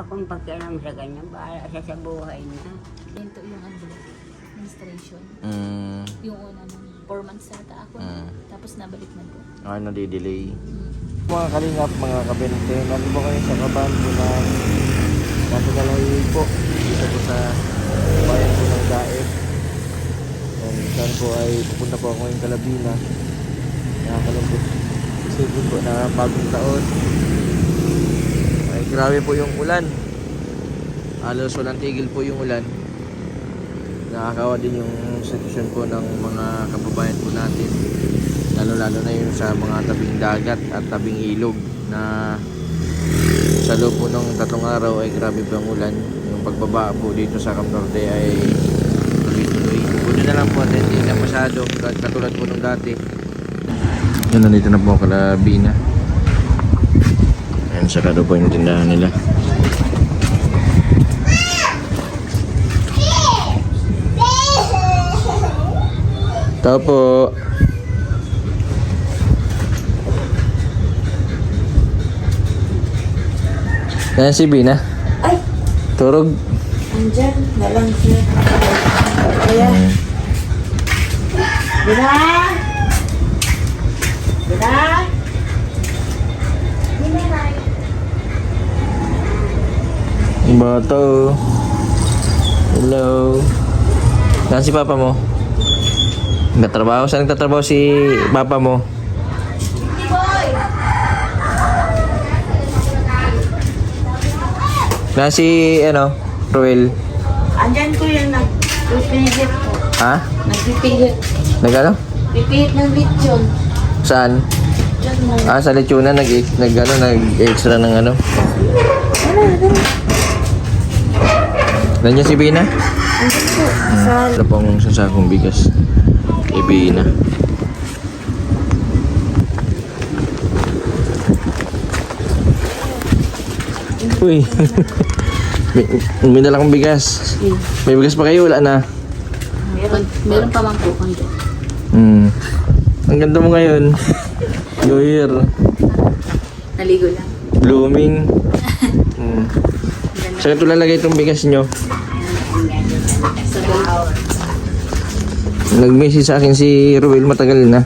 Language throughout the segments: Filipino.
akong pakialam sa kanya. Bahala siya sa buhay niya. Ito yung administration. Mm. Yung una nung 4 months ata ako. Tapos nabalik na po. Ano, di-delay. Mga kalingap, mga kabente, nandito po kayo sa kaban po ng Masagalawi po. Dito po sa bayan po ng Daet. And saan po ay pupunta po ako ngayong Calabina. Nakakalungkot. Isipin po na bagong taon. Ay grabe po yung ulan. Halos walang tigil po yung ulan. Nakakawa din yung sitwasyon po ng mga kababayan po natin, lalo na yung sa mga tabing dagat at tabing ilog na sa loob po ng 3 araw ay grabe po ang ulan. Yung pagbaba po dito sa Camp Norte ay tuloy-tuloy. Puno na lang po at hindi na masyado katulad po nung dati. Yan, nandito na po Calabina. Ayan, sarado po yung tindahan nila. Tao po. Yan si Bina. Ay! Turog. Andyan, nalang siya. Kaya, Bina! Bina! Bata oh. Hello. Saan si papa mo? Nagtatrabaho? Saan nagtatrabaho si papa mo? Na si ano? Roel. Andyan ko yung nagpipihit po. Ha? Nagpipihit. Nag-ano? Pipihit ng lechon. Saan? Diyan mo. Ah, sa lechonan nag-extra ng ano? Nandiyan si Bina? Andyan po. Sa Ano pong sasakong bigas? Kay Bina. Uy. May dala kong bigas. May bigas pa kayo? Wala na. Meron pa man po konti. Ang ganda mo ngayon. New Year. Naligo lang. Blooming. Saan ito lalagay itong bigas nyo? Sa bawah. Nag-message sa akin si Ruel matagal na.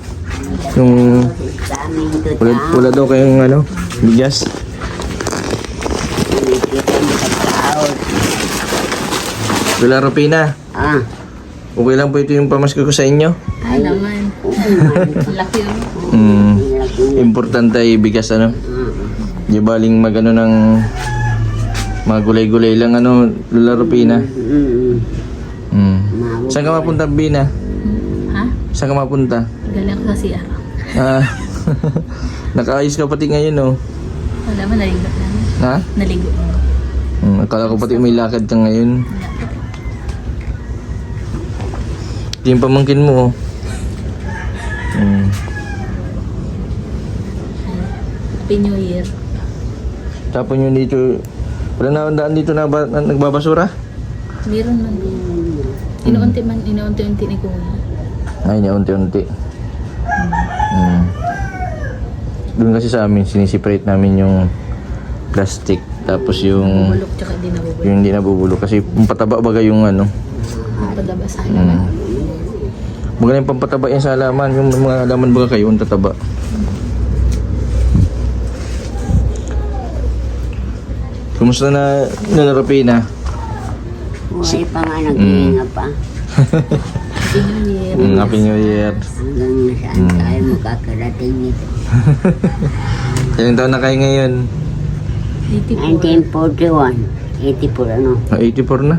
Yung Sa amin ito wala daw kayong ano, bigas. Kita mo sa tao. Wala Rupina. Ah, Okay lang po ito yung pamasko ko sa inyo. Ay naman. Laki yun. Importante ay bigas ano. Di baling magano ng mga gulay-gulay lang ano, Lola Rupina. Saan ka mapunta, Bina? Ha? Saan ka mapunta? Galing ako sa CR. Ah, nakaayos ka pati ngayon oh. Wala man, naligo lang. Ha? Naligo. Akala ko pati may lakad ka ngayon. Ito yung pamangkin mo oh. Happy New Year. Tapon yun dito. Wala na daan dito na nagbabasura? Meron man po. Inuunti-unti ni Kuya. Ay, niya unti-unti. Doon kasi sa amin, sinisiparate namin yung plastic. Tapos yung Bulok tsaka di nabubulok. yung hindi nabubulok. Kasi pampataba baga yung ano. Padaba sa halaman. Magaling pampataba yan sa halaman. Yung mga halaman baga kayo, ang tataba. Kumusta na Rupina? buhay pa nga, nag-iinga pa. Happy New Year. Happy New Year. Hanggang saan tayo makakarating nito. Ilang taon na kayo ngayon? 84. 1941. 84 ano? 84 na.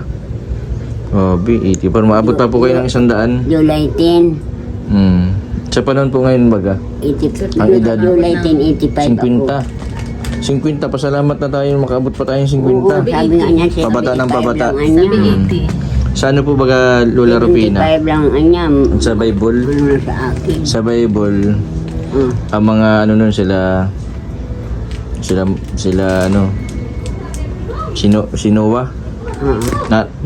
Oh, 84. Maabot pa po kayo ng 100. July 10. Sa panahon po ngayon baga? 80, Ang edad? July 10, 85 ako. 50. 50. Pasalamat na tayo. Makaabot pa tayong 50. Oo, sabi nga niya siya. Pabata ng pabata. Sabi 80. Sa ano po baga Lola Rupina? 75 lang anyam. Sa Bible? Ano na sa akin. Sa Bible, ang mga ano nun sila ano, si Noah.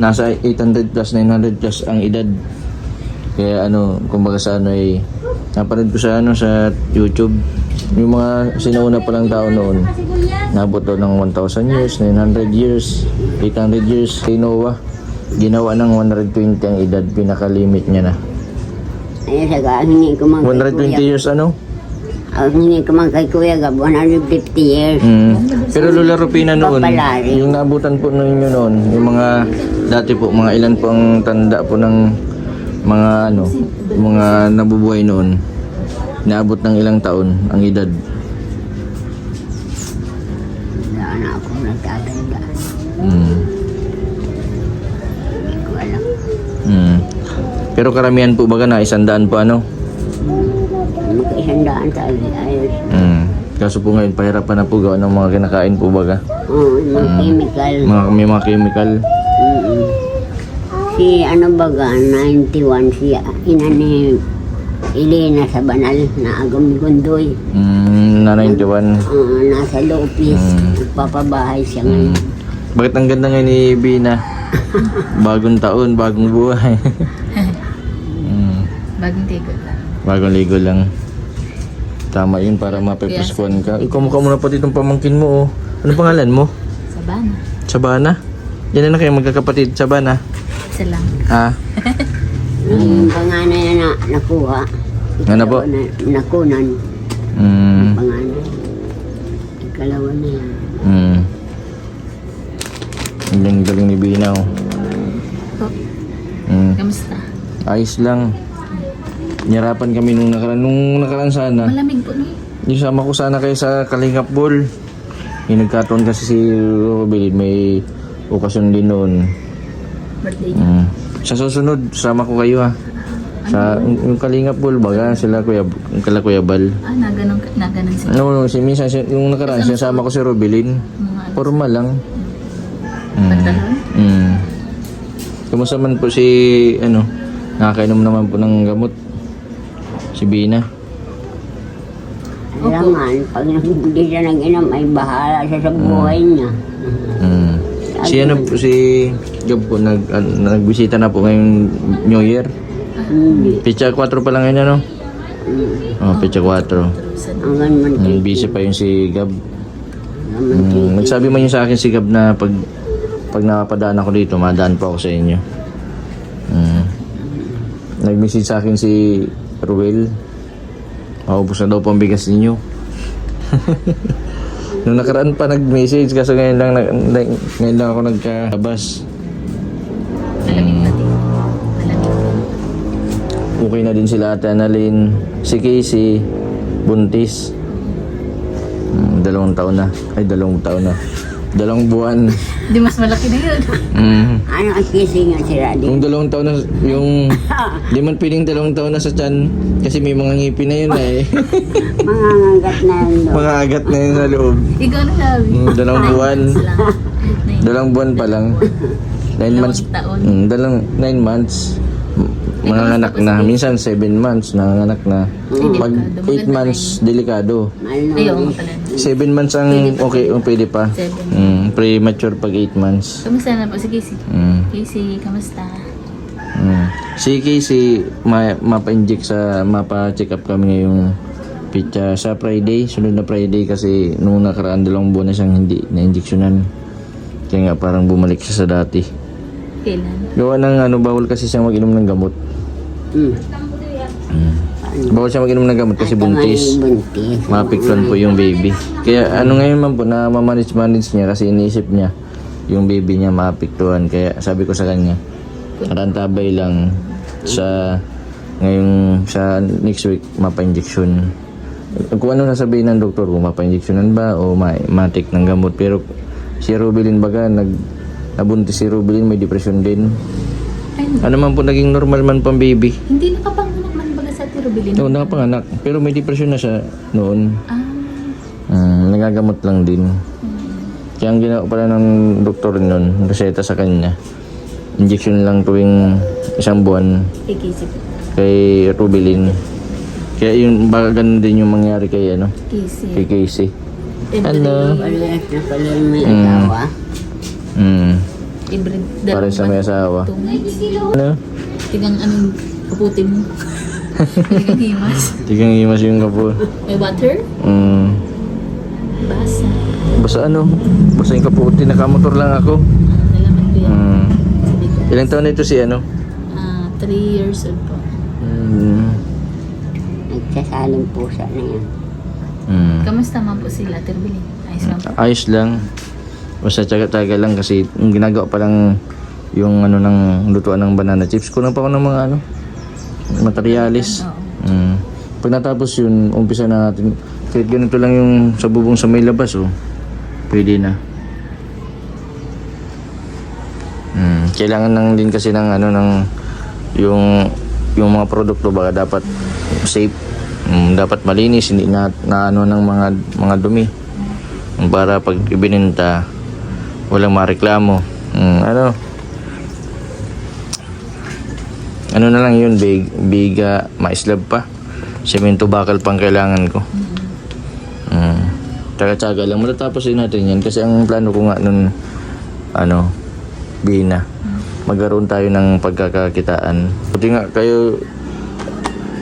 Nasa 800 plus, 900 plus ang edad. Kaya ano, kumbaga sa ano ay napanood ko sa ano sa YouTube yung mga sinauna pa lang tao noon. Nabot daw ng 1,000 years, 900 years, 800 years. Kay Noah, ginawa ng 120 ang edad, pinaka-limit niya na. Ayun sa hindi ko man kay 120 kuya. years ano? Ang hindi ko man kay kuya gab 150 years. Pero Lola Rupina noon, Papalari. yung naabutan po ninyo noon, yung mga dati po, mga ilan po ang tanda po ng mga ano, mga nabubuhay noon. Naabot ng ilang taon ang edad. Wala na ako nagtatanda. Mm. Hindi ko alam. Mm. Pero karamihan po baga na 100 po ano? Magkaisandaan sa ayos. Kaso po ngayon, pahirapan na po gawa ng mga kinakain po baga. Oo, mga chemical. May mga chemical. Mm-mm. Si ano baga, 91 si ina ni Elena sa Banal na agam ni Gundoy. Na 91. Nasa Lopez. Nagpapabahay siya ngayon. Bakit ang ganda ngayon ni Bina? Bagong taon, bagong buhay. Bagong tigot lang. Bagong ligo lang. Tama yun para mapipuskuhan ka. Ikaw mukha mo na pati itong pamangkin mo. Oh. Ano pangalan mo? Sabana. Sabana? Yan na kayo magkakapatid. Sabana? Isa lang. Ha? Ang panganay na nakuha. Ano po? Nakunan. Mm. Panganay. Ikalawa na yan. Mm. Ang galing ni Bina. Oh. Mm. Kamusta? Ayos lang. Nirapan kami nung nakaraan sana. Malamig po no. Isama ko sana kayo sa Kalingap Ball. Yung nagkataon kasi si Robin, may okasyon din noon. Birthday niya. Sa susunod, sama ko kayo ha. Sa yung Kalingap Ball baga, sila Kuya Bal. Naganon sila. No, minsan yung nakaraan, sinasama ko si Robilin. Mga Forma lang. pantalon. Kumusta man po si, nakakainom naman po ng gamot. Si Bina. Alangan, pag hindi siya nag-inom ay bahala siya sa buhay niya. Si Gab po, nagbisita na po ngayong New Year. Hindi. Pecha 4 pa lang ngayon, ano? Pecha 4. Hanggang mantika. Busy pa yung si Gab. Mantika. Nagsabi man yun sa akin si Gab na pag nakapadaan ako dito, madaan pa ako sa inyo. Nag-message sa akin si Ruel. Maubos na daw pang bigas ninyo. Nung nakaraan pa nag-message kasi ngayon lang ako nagkabas. Malamig natin. Malamig. Okay na din sila Ate Annalyn, si Casey, buntis. 2 taon na. Ay, 2 taon na. 2 buwan. Di mas malaki na yun. Ano ang kissing nga si Raddy? Yung 2 taon na, di man pwedeng 2 taon na sa tiyan kasi may mga ngipin na yun eh. Mga ngagat na yun doon. Mga agat na yun sa loob. Ikaw na sabi. 2 buwan. 2 buwan pa lang. 9 months. Taon. 9 months. Manganganak na. Minsan 7 months nanganganak na. Pag 8 months, delikado. Ayaw mo pala. 7 months ang okay, pwede pa. 7. Premature pag 8 months. Kamusta na po si Casey? Mm. Casey, kamusta? Si Casey, mapa-inject mapa-check up kami ngayong pitsa sa Friday, sunod na Friday kasi nung nakaraan 2 buwan na siyang hindi na-injectionan. Kaya nga parang bumalik siya sa dati. Kailan? Gawa ng bawal kasi siyang mag-inom ng gamot. Bawal siya mag-inom ng gamot kasi buntis. Buntis. Mapiktuan po yung baby. Kaya ngayon man po na manage niya kasi iniisip niya yung baby niya mapiktuan. Kaya sabi ko sa kanya, karantabay lang sa next week mapa-injection. Kung ano nasabihin ng doktor, kung mapa-injectionan ba o matik ng gamot. Pero si Rubilin baga, nabuntis si Rubilin, may depression din. Ano man po naging normal man pang baby. Hindi nakapanganak man baga sa Tirubilin. Oo, nakapanganak. Pero may depression na siya noon. Nagagamot lang din. Kaya ang ginawa pala ng doktor noon, reseta sa kanya, injection lang tuwing 1 buwan Kay Casey po. kay Rubilin. Kaya yung baka ganun din yung mangyari kay Casey. kay Casey. Parehas na pala yung may asawa. Para sa may asawa. Ano? Tigang anong kaputin mo. Tigang himas. Tigang himas yung kapo. May water? Mm. Basa. Basta ano, basta yung kaputi, nakamotor lang ako. Nalaman ko yan. Sabi ko, Ilang taon na ito si ano? 3 years old po. Nagsasaling pusa na yan. Kamusta man po sila, Terbili? Ayos lang po. Ayos lang. Basta tsaga-tsaga lang kasi yung ginagawa pa lang yung ano ng lutuan ng banana chips. Kulang pa ako ng mga ano, materialis. Oo. Pag natapos yun, umpisa na natin. Kahit ganito lang yung sa bubong sa may labas, oh. Pwede na. Kailangan lang din kasi ng ano ng yung mga produkto baka dapat safe. Dapat malinis, hindi na ano ng mga dumi. Para pag ibininta walang mareklamo. Ano na lang yun, biga, maislab pa. Semento bakal pang kailangan ko. Tsaga-tsaga lang. Matatapos din natin yan. Kasi ang plano ko nga nun, Bina. Magkaroon tayo ng pagkakakitaan. Buti nga kayo,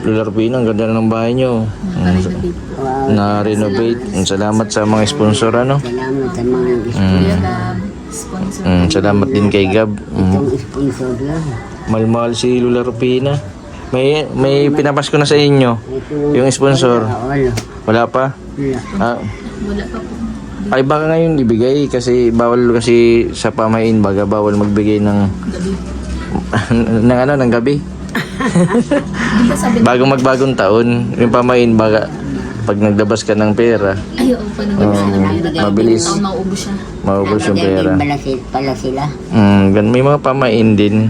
Lola Rupina, ang ganda ng bahay nyo. Wow. Na-renovate. Salamat sa mga sponsor, ano? Salamat sa mga Kuya Gab, sponsor. Salamat din kay Gab. itong sponsor lang. Mahal si Lola Rupina. May pinapasko na sa inyo. Yung sponsor. Wala. Wala pa? Wala. Wala pa po. Ay baka ngayon ibigay kasi bawal kasi sa pamain baga bawal magbigay ng Gabi. ng gabi. Di ba sabi Bagong taon, yung pamain baga pag naglabas ka ng pera, ay, oo, pa naman siya ng pera. mabilis. Taon maubos siya. Maubos yung pera. Pala sila. May mga pamain din.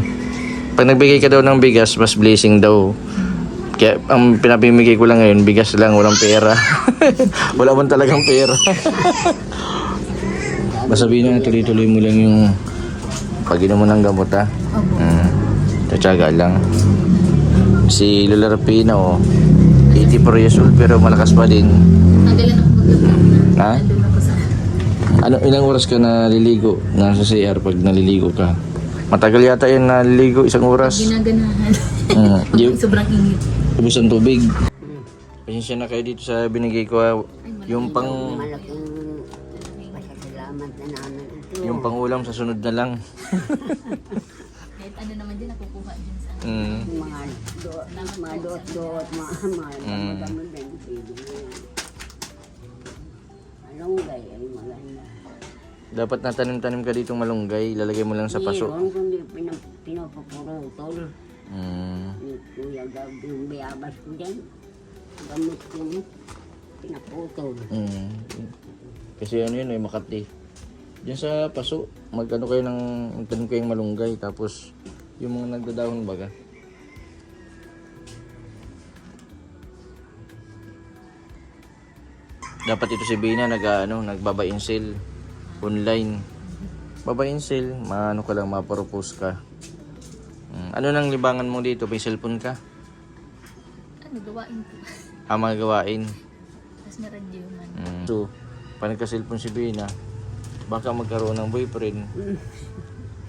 Pag nagbigay ka daw ng bigas, mas blessing daw. Kaya ang pinapimigay ko lang ngayon, bigas lang, walang pera. Wala man talagang pera. Masabihin na tuloy-tuloy mo lang yung pag-inom mo ng gamot, ha? Tatsaga lang. Si Lola Rapina, 84 years old pero malakas pa din. Nagalan ako maglagay. Ha? Nandun ako sa... Ilang oras ka naliligo? Nasa CR pag naliligo ka? Matagal yata yan naliligo, 1 oras. Ginaganahan. Yung Sobrang init. ubos ang tubig. Pasensya na kayo dito sa binigay ko, ha? Yung pang Malaking pasasalamat na namin ito. yung pangulam sa sunod na lang. Kahit ano naman din nakukuha din sa... Mga dot-dot, mga gamot din. Malunggay ay maganda. Dapat natanim-tanim ka ditong malunggay, ilalagay mo lang sa paso. Meron kundi pinapapurutol. Ni Kuya Gab, yung bayabas ko dyan. Gamot ko mo. Pinaputol. Kasi ano yun, Makati. Diyan sa paso, magano kayo ng tanim kayong malunggay, tapos yung mga nagdadahon baga. Dapat ito si Bina nagbabain sale online. Babain sale, maano ka lang, mapropose ka. Ano nang libangan mo dito? May cellphone ka? Ano, gawain ko. Mga gawain. Tapos may radyo man. So, pag nagka-cellphone si Bina, baka magkaroon ng boyfriend.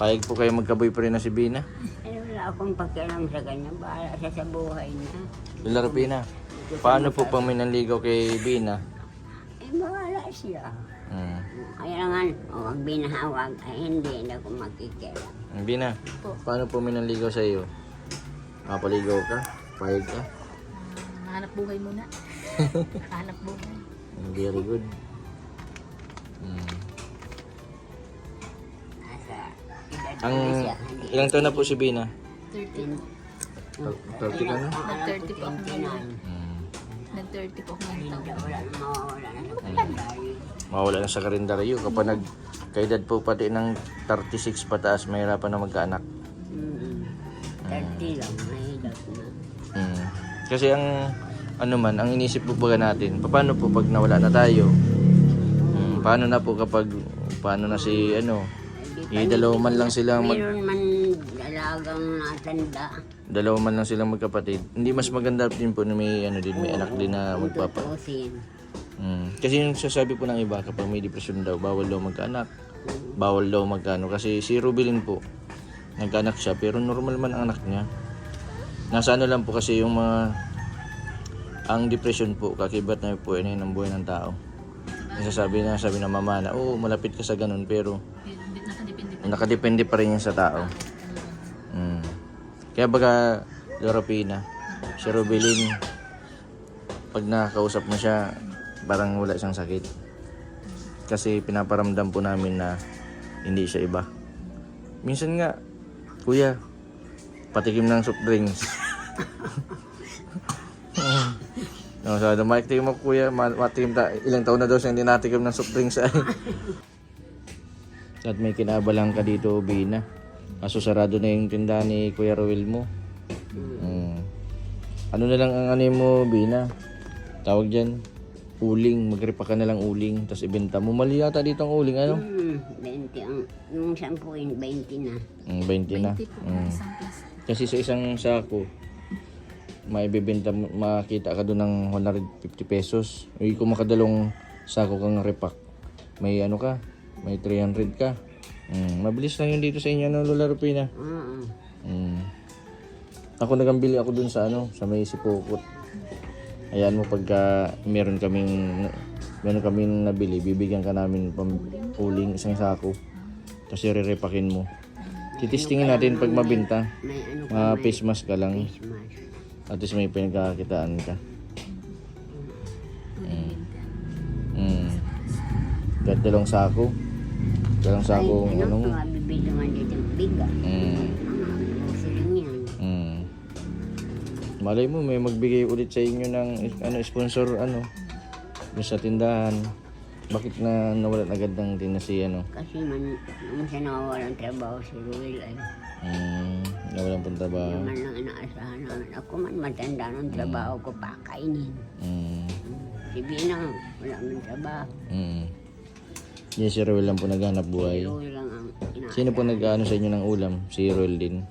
Payag po kayo magka-boyfriend na si Bina? Wala akong pakialam sa kanya. Bahala siya sa buhay niya. Lola Rupina, paano po pang may nanligaw kay Bina? Bahala siya. Kaya nga, huwag binahawag. Ay, hindi ako makikila. Bina, paano po may nanligaw sa iyo? Mapaligaw ka? Payag ka? Hanap buhay muna. Hanap buhay. Very good. Nasa edad Ang na siya. ilang taon na po si Bina? 30. 30 ka na? Nag-30 po ako ngayon. 29. Nag-30 po ako ngayon taon. Wala na mawawala na sa kalendaryo. Mawala na sa kalendaryo. Kapag nagkaedad po pati ng 36 pataas, mahirapan na magkaanak. 30 lang, mahirap na. Kasi ang ang inisip po baga natin, paano po pag nawala na tayo? Paano na po kapag na si dalawa man lang silang Meron man dalagang natanda. dalawa man lang silang magkapatid. Hindi mas maganda din po na may may anak din na magpapa. Tutusin. Kasi yung sasabi po ng iba kapag may depression daw, bawal daw magkaanak. Bawal daw magkano kasi si Rubilin po nagkaanak siya pero normal man ang anak niya. Nasa lang po kasi yung ang depression po, kakibat na po yun ng buhay ng tao. sabi na mama na, oo, malapit ka sa ganun, pero Nakadepende pa. nakadepende pa rin yan sa tao. Kaya baga, Doropina, si Rubilin, pag nakakausap mo siya, parang wala siyang sakit. Kasi pinaparamdam po namin na hindi siya iba. Minsan nga, kuya, patikim ng soft drinks. No, so, matikim mo kuya, matikim ilang taon na daw siyang hindi natikim ng soft drinks ay. At may kinabalang ka dito, Bina. Kaso sarado na yung tindahan ni Kuya Ruel mo. Ano na lang ang ano mo, Bina? Tawag dyan, uling. Magripa ka na lang uling, tapos ibenta mo. Mali yata dito ang uling, ano? 20 ang, yung 10 20 na. 20 na. 20 po ang isang plastic. Kasi sa isang sako, maibibenta, makita ka doon ng 150 pesos. Uy, kung makadalong sako kang repack, may ano ka, may 300 ka. Mabilis lang yun dito sa inyo, no, Lola Rupina? Ako nagambili ako dun sa ano, sa may Sipokot. Ayan mo, pagka meron kaming nabili, bibigyan ka namin uling isang sako. Tapos i-repakin mo. Titistingin natin pag mabenta. May ano ka, Mga face mask ka lang. face mask. At least may pinagkakitaan ka. Kahit dalawang sako. Dalawang sako, Ay, ano, ano. mga bibili naman dito ng biga. Puso lang yan. Malay mo, may magbigay ulit sa inyo ng sponsor, doon sa tindahan. Bakit na nawalan agad ng tinasi, Kasi man, nung siya nawawalan trabaho si Ruel ay nawalan pong trabaho. naman lang inaasahan namin. Ako man matanda ng trabaho ko pakainin. Si Bina, wala man trabaho. Yes, si Roel lang po naghanap Si buhay. Ruel lang ang inaasahan. Sino po nag-ano sa inyo ng ulam? Si Roel din.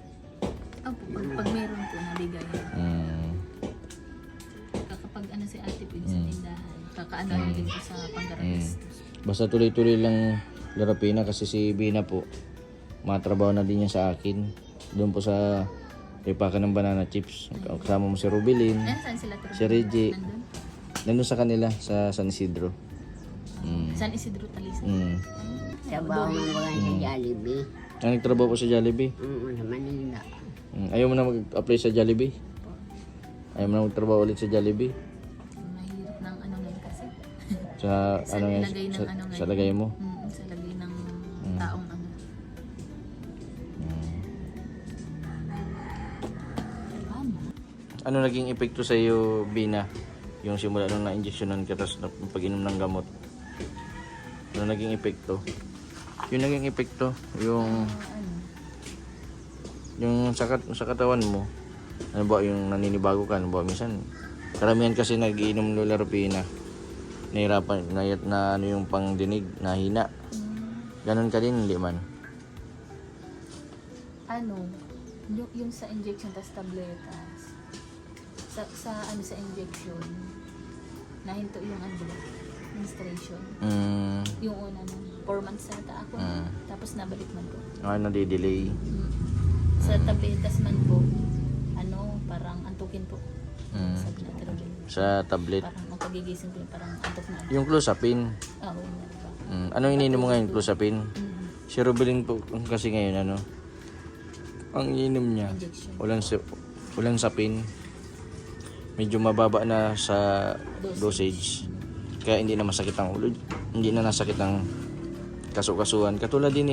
Opo, pag meron po, nabigay. Kapag ano si ate po sa tindahan, kakaano na din po sa panggarantis. Basta tuloy-tuloy lang Larapina kasi si Bina po, matrabaho na din niya sa akin. Doon po sa ripakan ng banana chips. Kasama mo si Rubilin, Saan sila trabaho? si Reggie. Nandun? Nandun sa kanila, sa San Isidro. San Isidro Talisay. Trabaho ng mga sa Jollibee. Nagtrabaho po sa Jollibee. Sa Manila. Ayaw mo na mag-apply sa Jollibee? Ayaw mo na magtrabaho ulit sa Jollibee? Mahirap ng ano ngayon kasi. Sa, Sa ano yan, lagay ng sa, ano sa ngayon. lagay mo? Sa lagay ng taong ano. Ano naging epekto sa iyo, Bina? Yung simula nung na-injectionan ka tapos pag-inom ng gamot. Ano naging epekto? Yung naging epekto, yung sa katawan mo. Ano ba yung naninibago ka? Ano ba minsan? Karamihan kasi nag-iinom Lola Rupina. Nahirapan na ano yung pangdinig, nahina. Ganon ka din, hindi man. Ano, yung sa injection tas tabletas. Sa injection, nahinto yung menstruation. Yung una nun, 4 months nata ako. Tapos nabalik man ko. Nadidelay. Sa tabletas man po, parang antukin po. Sabi na talaga. Sa tablet. Parang magpagigising ko, parang antok na. Yung Clozapine. Oo, yun ba? Anong ininom mo ngayon, Clozapine? Si Rubilin po kasi ngayon, ang ininom niya, Injection. ulan sapin. Medyo mababa na sa dosage. Kaya hindi na masakit ang ulo. Hindi na nasakit ang kasukasuan. Katulad din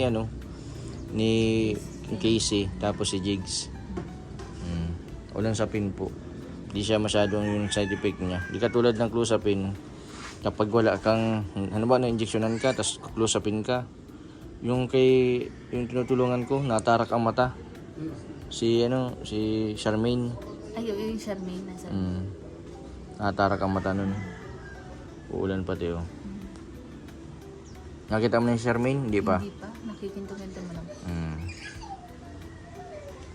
ni Casey, tapos si Jigs. Ulan sapin po. Hindi siya masyadong yung side effect niya. Hindi katulad ng Clozapine. Kapag wala kang, na-injectionan ka, tapos Clozapine ka. Yung tinutulungan ko, natarak ang mata. Si Charmaine. Ay, yung Charmaine nasa. Natarak ang mata nun. Uulan pati, Nakita mo na si Charmaine? Hindi pa? Hindi pa, nakikinto-kinto mo lang.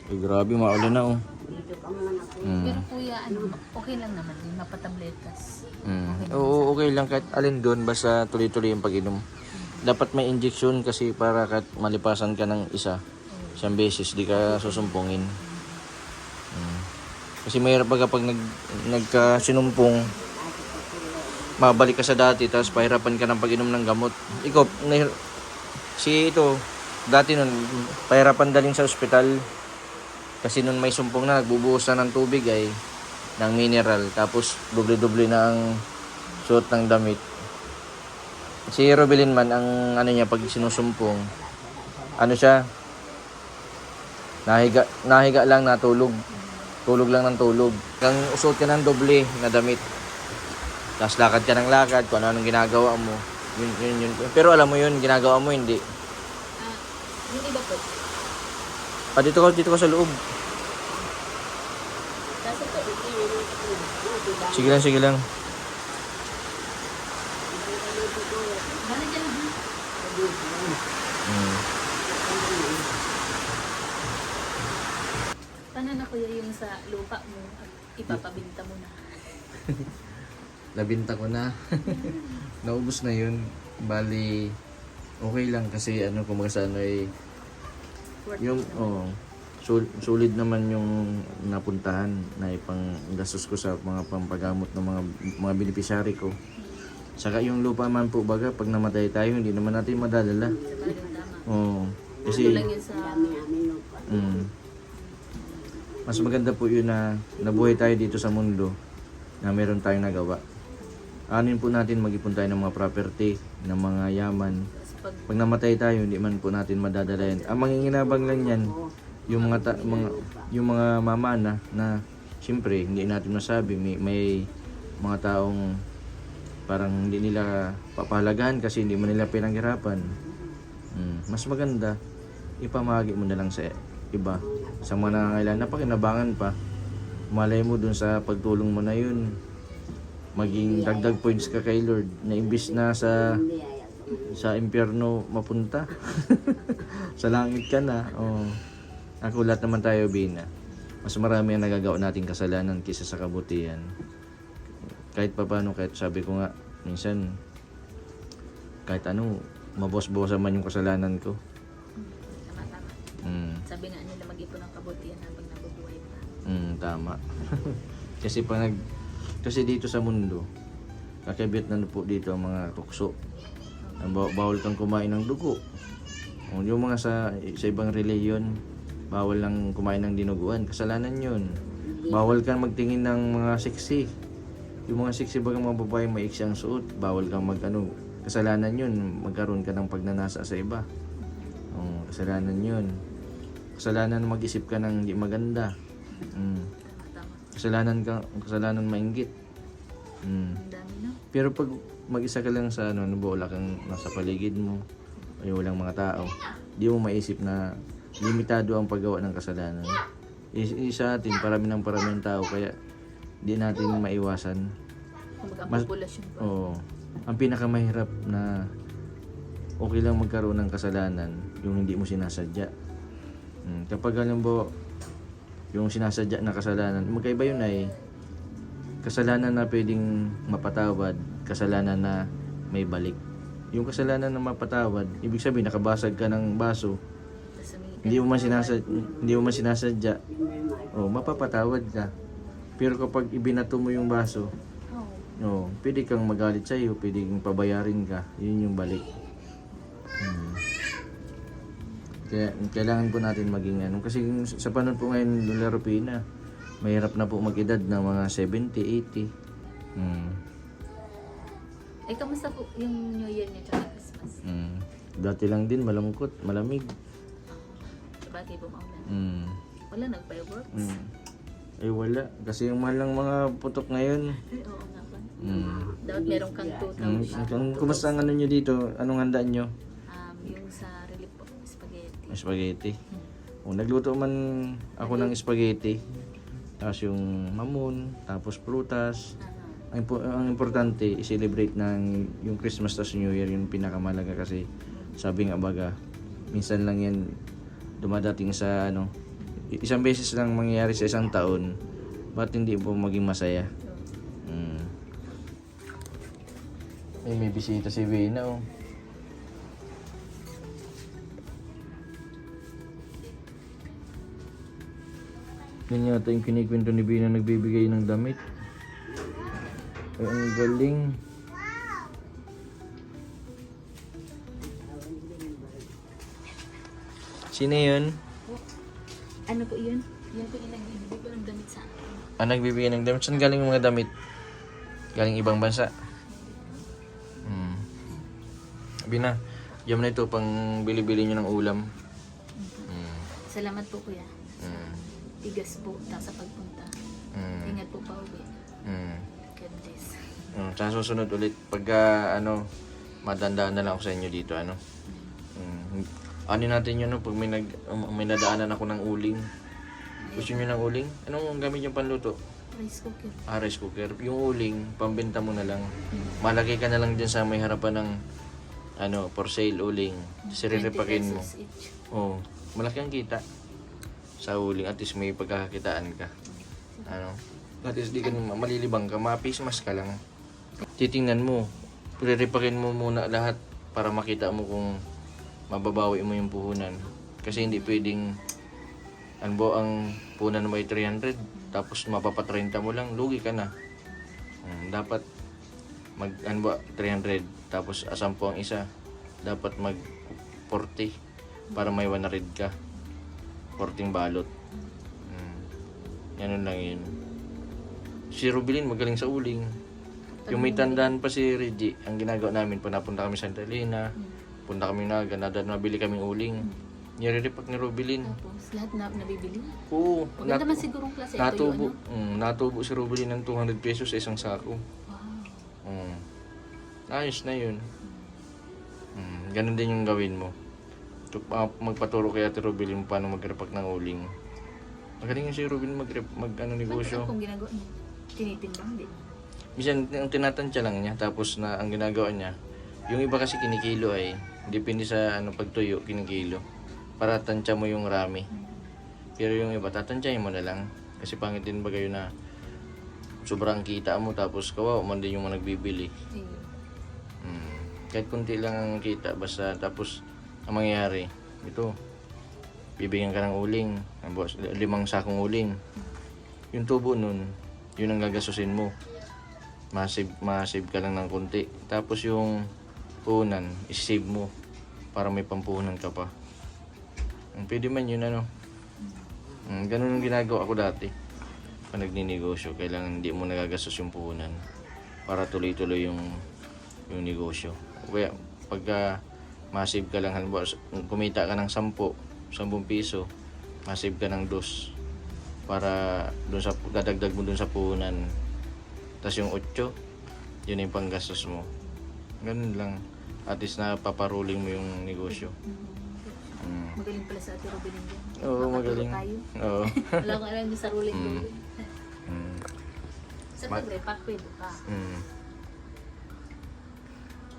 Ay, grabe, maulan na, Dito ka muna po. Pero kuya, okay lang naman din, mapatabletas. Oo, okay lang kahit alin doon, basta tuloy-tuloy yung pag-inom. Dapat may injection kasi para kahit malipasan ka ng isang beses, di ka susumpungin. Kasi mahirap pag nagkasinumpong, mabalik ka sa dati, tapos pahirapan ka ng pag-inom ng gamot. Ikaw, si ito, dati nun, pahirapan dalhin sa ospital. Kasi nun may sumpong na, nagbubuhos na ng tubig ay, ng mineral. Tapos, doble-doble na ang suot ng damit. Si Robelin man, ang ano niya, pag sinusumpong, ano siya, nahiga lang, natulog. Tulog lang ng tulog. Kang usot ka ng doble na damit. Tapos lakad ka ng lakad, kung ano-anong ginagawa mo. Yun. Pero alam mo yun, ginagawa mo, hindi. Yung iba po. Dito ka sa loob. Nasa po. Sige lang. Bala dyan lang. Paano na kuya yung sa lupa mo at ipapabinta mo na? Nabinta ko na. Naubos na yun. Bali, okay lang kasi kumbaga sa ay yung solid naman yung napuntahan na ipang gastos ko sa mga pampagamot ng mga beneficiary ko. Saka yung lupa man po baga pag namatay tayo hindi naman natin madadala. Tama. Kasi Ito lang yun sa... mas maganda po yun na nabuhay tayo dito sa mundo na meron tayong nagawa. Anin po natin mag-ipon tayo ng mga property, ng mga yaman. Pag namatay tayo, hindi man po natin madadala yan. Ang manginginabang lang yan, yung mga mama na siyempre, hindi natin masabi. May mga taong parang hindi nila papahalagahan kasi hindi mo nila pinanghirapan. Mas maganda, ipamahagi mo na lang sa iba. Sa mga nangangailangan, napakinabangan pa. Malay mo dun sa pagtulong mo na yun. Maging dagdag points ka kay Lord na imbis na sa impyerno mapunta. Sa langit ka na. Ako lahat naman tayo bina. Mas marami ang nagagawa nating kasalanan kaysa sa kabutihan. Kahit paano, kahit sabi ko nga, minsan, kahit mabos-bosan man yung kasalanan ko. Tama. Sabi nga nila mag-ipon ng kabutihan habang nabubuhay pa. Tama. Kasi dito sa mundo, kakabit na po dito ang mga tukso. Bawal kang kumain ng dugo. Yung mga sa ibang reliyon, bawal lang kumain ng dinuguan. Kasalanan yun. Bawal kang magtingin ng mga sexy. Yung mga sexy bagang mga babae maiksi ang suot, bawal kang kasalanan yun. Magkaroon ka ng pagnanasa sa iba. Kasalanan yun. Kasalanan mag-isip ka ng hindi maganda. Kasalanan mainggit. Ang dami na. Pero pag mag-isa ka lang sa wala kang nasa paligid mo, ay walang mga tao, di mo maisip na limitado ang paggawa ng kasalanan. Sa atin, parami ng tao, kaya di natin maiwasan. Kumbaga populasyon pa. Ang pinakamahirap na okay lang magkaroon ng kasalanan, yung hindi mo sinasadya. Kapag yung sinasadya na kasalanan, magkaiba yun ay kasalanan na pwedeng mapatawad, kasalanan na may balik. Yung kasalanan na mapatawad, ibig sabihin nakabasag ka ng baso, hindi mo man sinasadya, mapapatawad ka. Pero kapag ibinato mo yung baso, pwede kang magalit sa'yo, pwede kang pabayarin ka, yun yung balik. Kaya kailangan po natin maging kasi sa panahon po ngayon, Lola Rupina, mahirap na po mag-edad ng mga 70, 80. Kamusta po yung New Year niya tsaka Christmas? Dati lang din, malungkot, malamig. Sabagay po maulan. Wala nag-fireworks? Wala. Kasi yung mahal ng mga putok ngayon. Oo nga po. Dapat meron kang 2,000. Kumusta ang nyo dito? Anong handaan nyo? Yung sa relief po, spaghetti. Spaghetti. Nagluto man ako ng spaghetti. Tapos yung mamon, tapos prutas. Ang importante, i-celebrate yung Christmas tas New Year, yung pinakamalaga kasi sabi nga baga, minsan lang yan dumadating sa isang beses lang mangyayari sa isang taon. Ba't hindi po maging masaya? May bisita si Vina Yan yata yung kinikwento ni Vina nagbibigay ng damit. Ay, ang galing. Sino yun? Ano po yun? Yan po yung nagbibigay ko ng damit sa akin. Ah, nagbibigay ng damit. Saan galing yung mga damit? Galing ibang bansa. Sabi na, yam na ito pang bili-bili nyo ng ulam. Salamat po kuya. Tigas po sa pagpunta. Ingat po pa uwi. God bless. Sa susunod ulit, pagka matandaan na lang ako sa inyo dito, ano natin yun, pag may nadaanan ako ng uling. Gusto nyo ng uling? Anong gamit yung panluto? Rice cooker. Rice cooker. Yung uling, pambenta mo na lang. Malaki ka na lang dyan sa may harapan ng for sale uling. Siriripakin mo. 20 pesos each. Oo. Malaki ang kita sa uling. At least may pagkakakitaan ka. At least di ka malilibang ka. Ma-face mask ka lang. Titingnan mo. Riripakin mo muna lahat para makita mo kung mababawi mo yung puhunan. Kasi hindi pwedeng ang puhunan mo ay 300 tapos mapapa-30 mo lang, lugi ka na. Dapat 300 tapos 10 ang isa. Dapat 40 para may 100 ka. 40 balot. Ganun lang yun. Si Rubilin magaling sa uling. Yung may tandaan pa si Reggie, ang ginagawa namin, napunta kami sa Santa Elena, punta kami na, nabili kaming uling. Niriripak ni Rubilin. Tapos lahat na nabibili. Oo. Maganda man sigurong klase. Natubo. Natubo si Rubilin ng 200 pesos sa isang sako. Wow. Ayos na yun. Ganun din yung gawin mo. Magpaturo kay Ate Rubilin paano magripak ng uling. Magaling yung si Rubilin negosyo. Ano kung ginagawa niya? Tinitimbang din. Minsan, ang tinatansya lang niya, tapos na ang ginagawa niya, yung iba kasi kinikilo ay, depende sa pagtuyo, kinikilo. Para tansya mo yung rami. Pero yung iba, tatansyahin mo na lang. Kasi pangit din ba kayo na sobrang kita mo, tapos kawawa man din yung mga nagbibili. Kahit kunti lang ang kita, basta tapos ang mangyayari, ito, bibigyan ka ng uling, 5 sakong uling. Yung tubo nun, yun ang gagasusin mo. Masave ka lang ng konti. Tapos yung puhunan, isave mo para may pampuhunan ka pa. Pwede man yun ganun ang ginagawa ko dati. Pag nagninegosyo, kailangan hindi mo nagagastos yung puhunan para tuloy-tuloy yung negosyo. Kaya pagka masave ka lang, halimbawa kumita ka ng 10 piso, masave ka ng 2 para dun sa dadagdag mo dun sa puhunan. Tapos yung 8, yun yung panggastos mo. Ganun lang. At least napaparuling mo yung negosyo. Magaling pala sa Ate Rubilin din. Oo, magaling. Tayo. Oo. Wala ko alam yung sa ruling ruling. Sa pag-repack, pwede pa.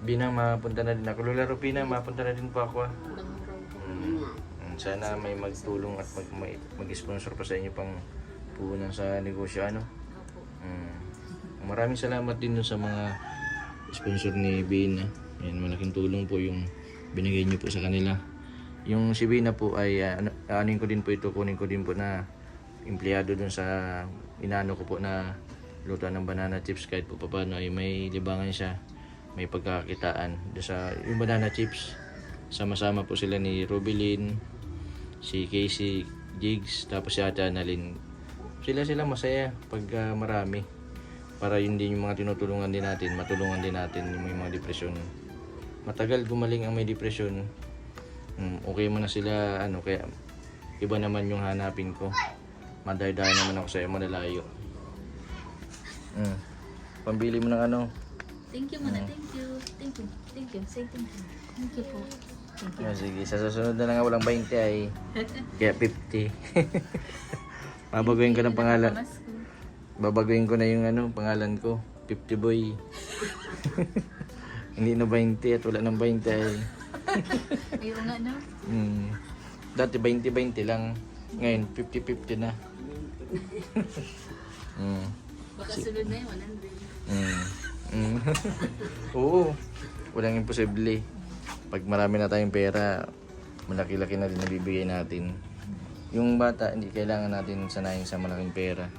Binang mapunta na din ako. Lola Rupina, mapunta na din po ako. Banguraw ko. Sana may magtulong at mag-sponsor pa sa inyo pang puhunan sa negosyo. Opo. Maraming salamat din dun sa mga sponsor ni Bina. Yan, malaking tulong po yung binigay niyo po sa kanila. Yung si Bina po ay kunin ko din po na empleyado dun sa inano ko po na luto ng banana chips. Kahit po paano ay may libangan siya, may pagkakitaan doon sa yung banana chips. Sama-sama po sila ni Rubilin, si Casey, Jigs, tapos si Ate Annalyn. Sila masaya pag marami. Para hindi yung mga tinutulungan din natin, matulungan din natin yung may mga depresyon. Matagal gumaling ang may depresyon. Okay mo na sila, kaya iba naman yung hanapin ko. Maday-day naman ako sa'yo, malalayo. Pambili mo ng Thank you muna, thank you. Thank you. Thank you. Say thank you. Thank you po. Thank you. Sige, sa susunod na lang walang 20 ay kaya 50. Babaguhin ko ng pangalan. Babaguhin ko na yung pangalan ko. 50 boy. Hindi na 20 at wala nang 20 ay. Ayaw nga na. Dati 20-20 lang. Ngayon 50-50 na. Baka sunod na yun, 100. Oo. Walang imposible. Pag marami na tayong pera, malaki-laki na din nabibigay natin. Yung bata, hindi kailangan natin sanayin sa malaking pera.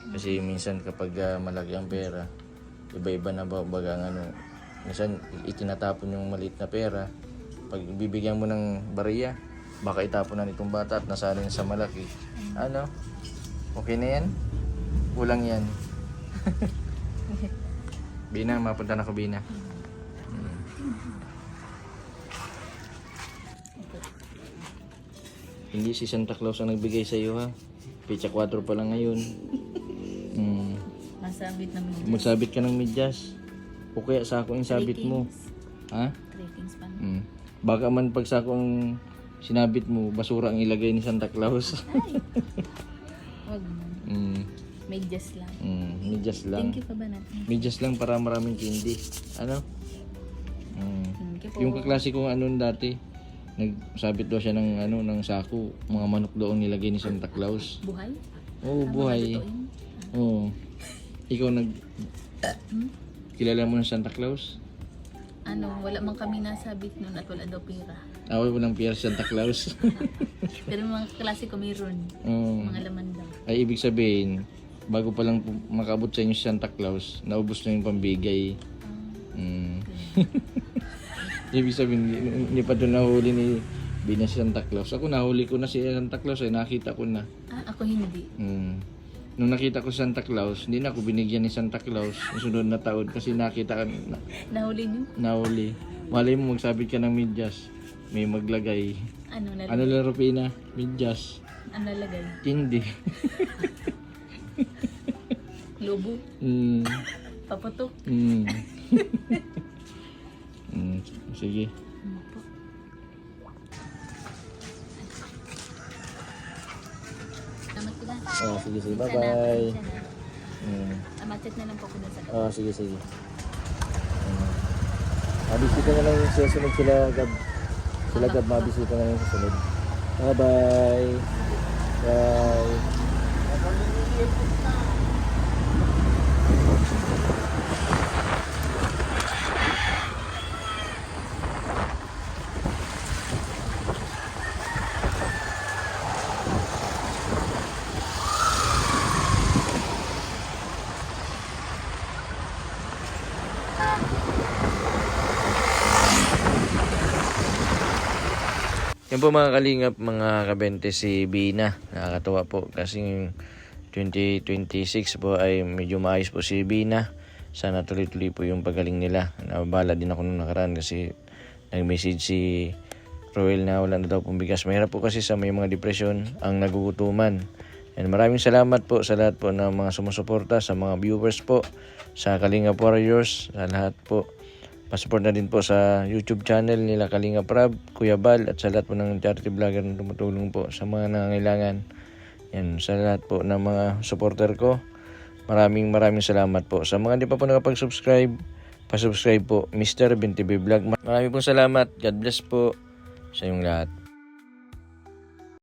Kasi minsan kapag malaki ang pera, iba-iba na minsan itinatapon yung maliit na pera. Pag bibigyan mo ng bariya, Baka itapon na nitong bata at nasalin sa malaki. Ano? Okay na yan? Kulang yan. Bina, mapunta na ako, Bina. Hindi si Santa Claus ang nagbigay sa iyo, ha? Pecha 4 pa lang ngayon. Masabit na medyas. Magsabit ka ng medyas. O kaya sako yung sabit mo. Ha? 3 kings pa. Baka man pag sako ang sinabit mo, basura ang ilagay ni Santa Claus. Wag mo. Medyas lang. Medyas lang. Thank you pa ba natin? Medyas lang para maraming candy. Ano? Thank you po. Yung kaklase kong ano dati, nagsabit daw siya ng ano ng sako, mga manok doon nilagay ni Santa Claus. Buhay? Oo, buhay. Totoo yun? Oo. Ikaw kilala mo ng Santa Claus? Ano, wala man kami nasabit nun at wala daw pera. Away mo ng Pierre Santa Claus. Pero mga klase ko mayroon. Oo. Mga laman daw. Ay ibig sabihin, bago pa lang makabot sa inyo si Santa Claus, naubos na yung pambigay. Ibig sabihin, hindi pa doon nahuli ni Bina si Santa Claus. Ako nahuli ko na si Santa Claus, nakita ko na. Ako hindi. Nung nakita ko si Santa Claus, hindi na ako binigyan ni Santa Claus yung sunod na taon kasi nakita ka Nahuli niyo? nahuli. Malay mo magsabit ka ng medyas, may maglagay. Ano nalagay? Ano laro Pina? Medyas. Ano nalagay? Hindi. Lobo? Mm. Paputok? Mm. Sige. Salamat ko na. Oh, sige. Bye-bye. Amachat na lang po ko na sa Oh, sige. Mabisita na lang yung susunod sila Gab. Sila Gab, mabisita na lang yung susunod. Bye-bye. Bye. Yan po mga kalingap, mga kabente, si Bina. Nakakatawa po kasi yung 2026 po ay medyo maayos po si Bina. Sana tuloy-tuloy po yung pagaling nila. Nababala din ako nung nakaraan kasi nag-message si Roel na wala na daw pong bigas. Mahirap po kasi sa may mga depresyon ang nagugutuman. And maraming salamat po sa lahat po ng mga sumusuporta, sa mga viewers po, sa Kalingap Warriors, sa lahat po. Pasupport na din po sa YouTube channel nila Kalingap Rab, Kuya Bal, at sa lahat po ng charity vlogger na tumutulong po sa mga nangangailangan. Yan, sa lahat po ng mga supporter ko, maraming salamat po. Sa mga hindi pa po nakapag-subscribe, pasubscribe po, Mr. BinTV Vlog. Maraming pong salamat. God bless po sa inyong lahat.